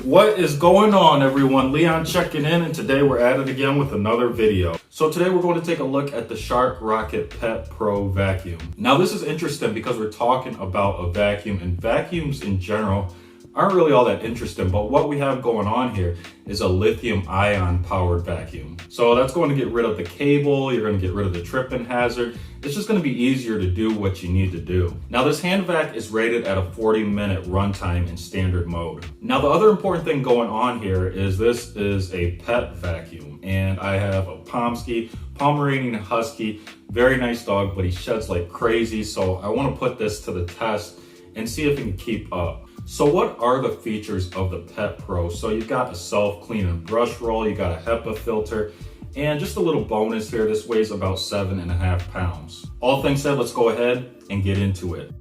What is going on, everyone? Leon checking in, and today we're at it again with another video. So today we're going to take a look at the Shark Rocket Pet Pro vacuum. Now this is interesting because we're talking about a vacuum, and vacuums in general aren't really all that interesting, but what we have going on here is a lithium ion powered vacuum. So that's going to get rid of the cable, you're going to get rid of the tripping hazard. It's just going to be easier to do what you need to do. Now this hand vac is rated at a 40-minute runtime in standard mode. Now the other important thing going on here is this is a pet vacuum, and I have a Pomeranian Husky, very nice dog, but he sheds like crazy. So I want to put this to the test and see if it can keep up. So what are the features of the Pet Pro? So you've got a self-cleaning brush roll, you got a HEPA filter, and just a little bonus here, this weighs about 7.5 pounds. All things said, let's go ahead and get into it.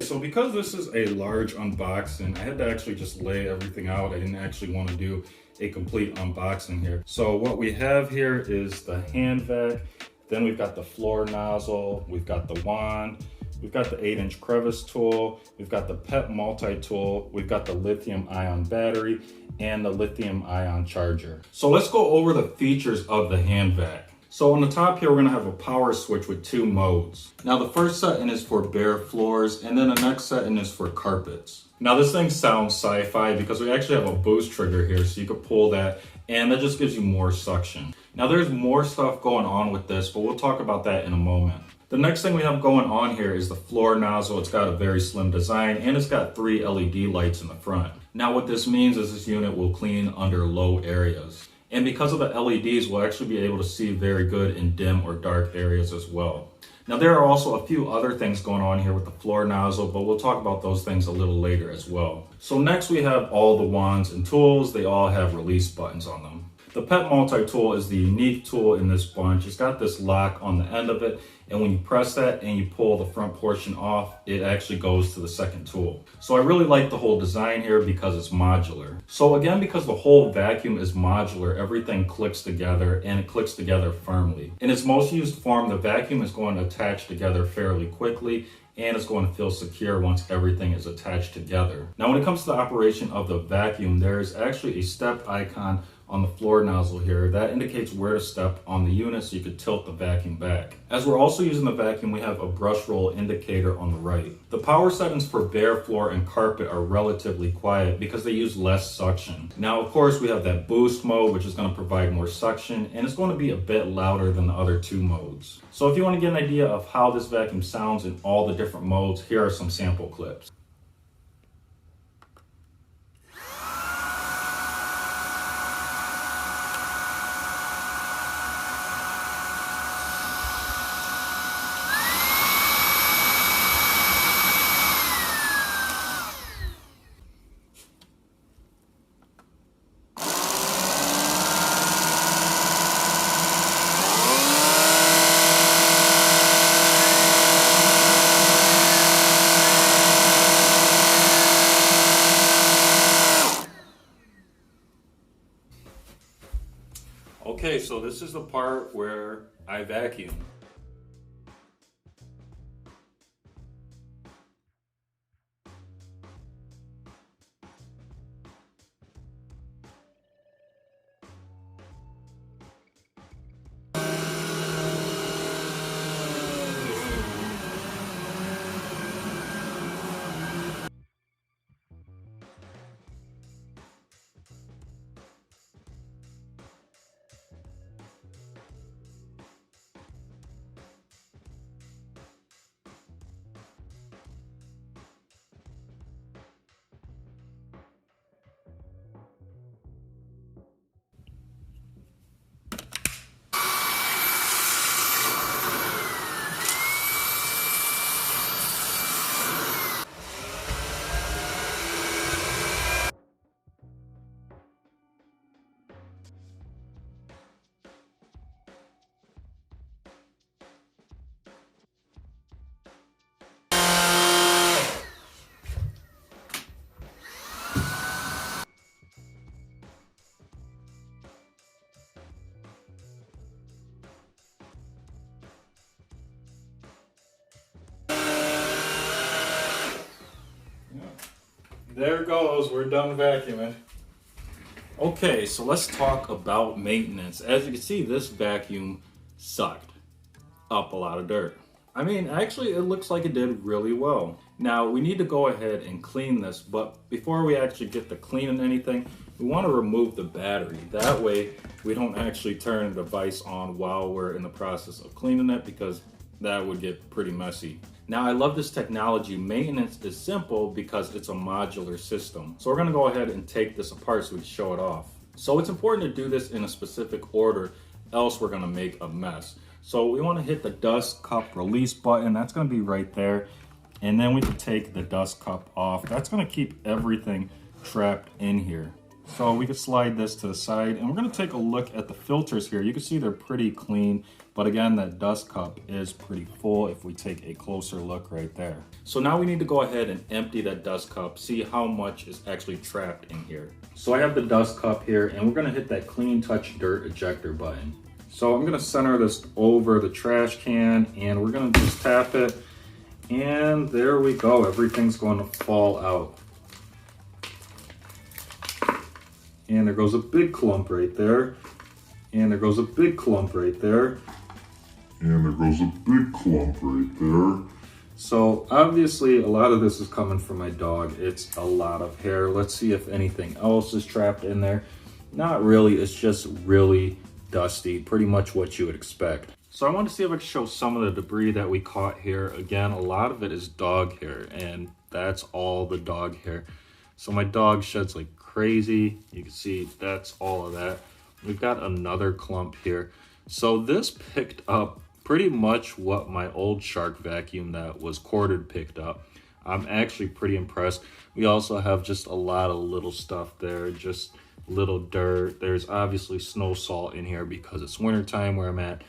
So because this is a large unboxing, I had to actually just lay everything out. I didn't actually want to do a complete unboxing here. So what we have here is the hand vac, then we've got the floor nozzle, we've got the wand, we've got the 8-inch crevice tool, we've got the pet multi-tool, we've got the lithium ion battery, and the lithium ion charger. So let's go over the features of the hand vac. So on the top here, we're gonna have a power switch with 2 modes. Now the first setting is for bare floors, and then the next setting is for carpets. Now this thing sounds sci-fi because we actually have a boost trigger here, so you could pull that, and that just gives you more suction. Now there's more stuff going on with this, but we'll talk about that in a moment. The next thing we have going on here is the floor nozzle. It's got a very slim design, and it's got 3 LED lights in the front. Now what this means is this unit will clean under low areas. And because of the LEDs, we'll actually be able to see very good in dim or dark areas as well. Now there are also a few other things going on here with the floor nozzle, but we'll talk about those things a little later as well. So next we have all the wands and tools. They all have release buttons on them. The Pet Multi-Tool is the unique tool in this bunch. It's got this lock on the end of it, and when you press that and you pull the front portion off, it actually goes to the second tool. So I really like the whole design here because it's modular. So again, because the whole vacuum is modular, everything clicks together, and it clicks together firmly. In its most used form, the vacuum is going to attach together fairly quickly, and it's going to feel secure once everything is attached together. Now when it comes to the operation of the vacuum, there is actually a step icon on the floor nozzle here that indicates where to step on the unit so you could tilt the vacuum back. As we're also using the vacuum, we have a brush roll indicator on the right. The power settings for bare floor and carpet are relatively quiet because they use less suction. Now of course we have that boost mode, which is going to provide more suction, and it's going to be a bit louder than the other 2 modes. So if you want to get an idea of how this vacuum sounds in all the different modes, here are some sample clips. Okay, so this is the part where I vacuum. There it goes, we're done vacuuming. Okay, so let's talk about maintenance. As you can see, this vacuum sucked up a lot of dirt. I mean, actually, it looks like it did really well. Now, we need to go ahead and clean this, but before we actually get to cleaning anything, we want to remove the battery. That way, we don't actually turn the device on while we're in the process of cleaning it, because that would get pretty messy. Now, I love this technology. Maintenance is simple because it's a modular system. So we're gonna go ahead and take this apart so we can show it off. So it's important to do this in a specific order, else we're gonna make a mess. So we wanna hit the dust cup release button. That's gonna be right there. And then we can take the dust cup off. That's gonna keep everything trapped in here. So we can slide this to the side, and we're gonna take a look at the filters here. You can see they're pretty clean, but again, that dust cup is pretty full if we take a closer look right there. So now we need to go ahead and empty that dust cup, see how much is actually trapped in here. So I have the dust cup here, and we're gonna hit that clean touch dirt ejector button. So I'm gonna center this over the trash can, and we're gonna just tap it, and there we go. Everything's going to fall out. And there goes a big clump right there. And there goes a big clump right there. And there goes a big clump right there. So obviously a lot of this is coming from my dog. It's a lot of hair. Let's see if anything else is trapped in there. Not really, it's just really dusty. Pretty much what you would expect. So I want to see if I can show some of the debris that we caught here. Again, a lot of it is dog hair, and that's all the dog hair. So my dog sheds like crazy. You can see that's all of that. We've got another clump here. So this picked up pretty much what my old shark vacuum that was corded picked up. I'm actually pretty impressed. We also have just a lot of little stuff there, just little dirt. There's obviously snow salt in here because it's wintertime where I'm at.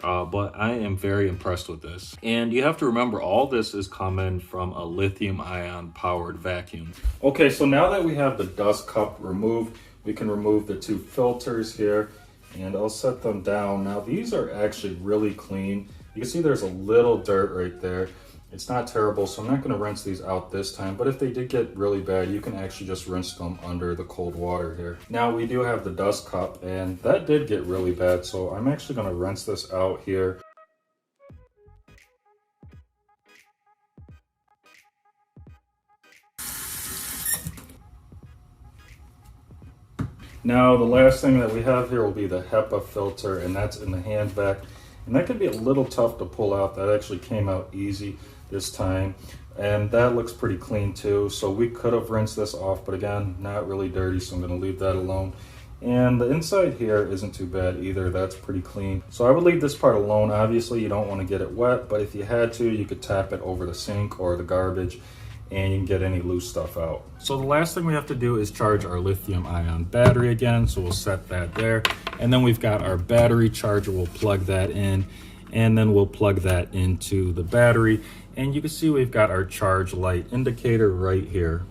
But I am very impressed with this. And you have to remember, all this is coming from a lithium ion powered vacuum. Okay, so now that we have the dust cup removed, we can remove the two filters here, and I'll set them down. Now these are actually really clean. You can see there's a little dirt right there. It's not terrible, so I'm not gonna rinse these out this time, but if they did get really bad, you can actually just rinse them under the cold water here. Now we do have the dust cup, and that did get really bad, so I'm actually gonna rinse this out here. Now the last thing that we have here will be the HEPA filter, and that's in the hand vac. And that can be a little tough to pull out. That actually came out easy this time. And that looks pretty clean too. So we could have rinsed this off, but again, not really dirty, so I'm gonna leave that alone. And the inside here isn't too bad either. That's pretty clean. So I would leave this part alone. Obviously you don't wanna get it wet, but if you had to, you could tap it over the sink or the garbage, and you can get any loose stuff out. So the last thing we have to do is charge our lithium ion battery again. So we'll set that there. And then we've got our battery charger. We'll plug that in, and then we'll plug that into the battery. And you can see we've got our charge light indicator right here.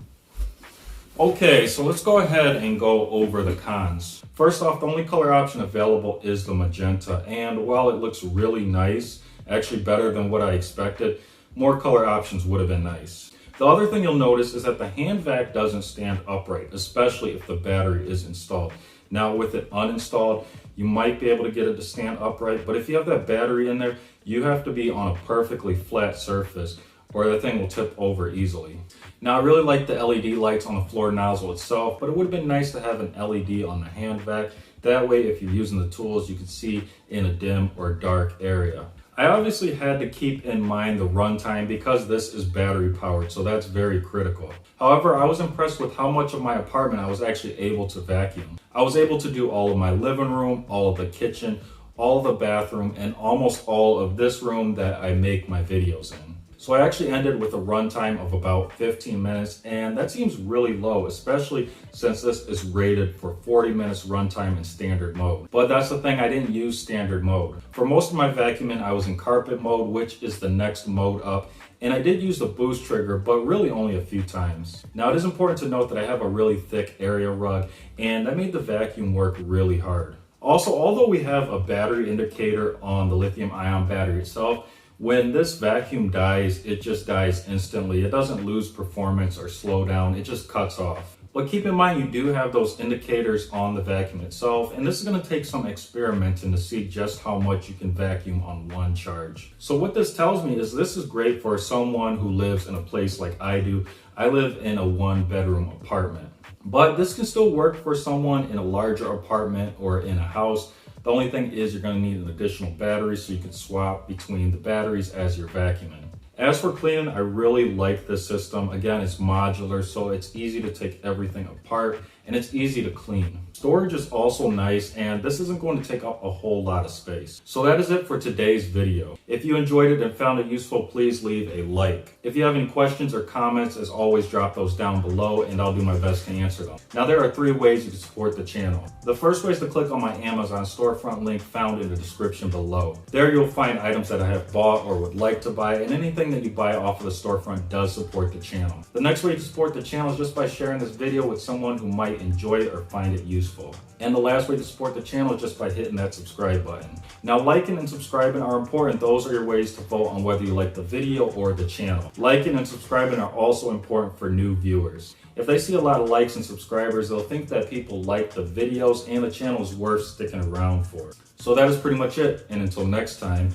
Okay, so let's go ahead and go over the cons. First off, the only color option available is the magenta. And while it looks really nice, actually better than what I expected, more color options would have been nice. The other thing you'll notice is that the hand vac doesn't stand upright, especially if the battery is installed. Now with it uninstalled, you might be able to get it to stand upright, but if you have that battery in there, you have to be on a perfectly flat surface or the thing will tip over easily. Now I really like the LED lights on the floor nozzle itself, but it would have been nice to have an LED on the hand vac. That way, if you're using the tools, you can see in a dim or dark area. I obviously had to keep in mind the runtime because this is battery powered, so that's very critical. However, I was impressed with how much of my apartment I was actually able to vacuum. I was able to do all of my living room, all of the kitchen, all of the bathroom, and almost all of this room that I make my videos in. So I actually ended with a runtime of about 15 minutes, and that seems really low, especially since this is rated for 40 minutes runtime in standard mode. But that's the thing, I didn't use standard mode. For most of my vacuuming, I was in carpet mode, which is the next mode up, and I did use the boost trigger, but really only a few times. Now it is important to note that I have a really thick area rug, and that made the vacuum work really hard. Also, although we have a battery indicator on the lithium ion battery itself, when this vacuum dies, it just dies instantly. It doesn't lose performance or slow down, it just cuts off. But keep in mind, you do have those indicators on the vacuum itself, and this is going to take some experimenting to see just how much you can vacuum on one charge. So what this tells me is this is great for someone who lives in a place like I do. I live in a 1-bedroom apartment, but this can still work for someone in a larger apartment or in a house. The only thing is you're going to need an additional battery so you can swap between the batteries as you're vacuuming. As for cleaning, I really like this system. Again, it's modular, so it's easy to take everything apart and it's easy to clean. Storage is also nice, and this isn't going to take up a whole lot of space. So that is it for today's video. If you enjoyed it and found it useful, please leave a like. If you have any questions or comments, as always, drop those down below and I'll do my best to answer them. Now, there are 3 ways you can support the channel. The first way is to click on my Amazon storefront link found in the description below. There you'll find items that I have bought or would like to buy, and anything that you buy off of the storefront does support the channel. The next way to support the channel is just by sharing this video with someone who might enjoy it or find it useful. And the last way to support the channel is just by hitting that subscribe button. Now, liking and subscribing are important. Those are your ways to vote on whether you like the video or the channel. Liking and subscribing are also important for new viewers. If they see a lot of likes and subscribers, they'll think that people like the videos and the channel is worth sticking around for. So that is pretty much it. And until next time,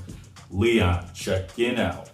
Leon checking out.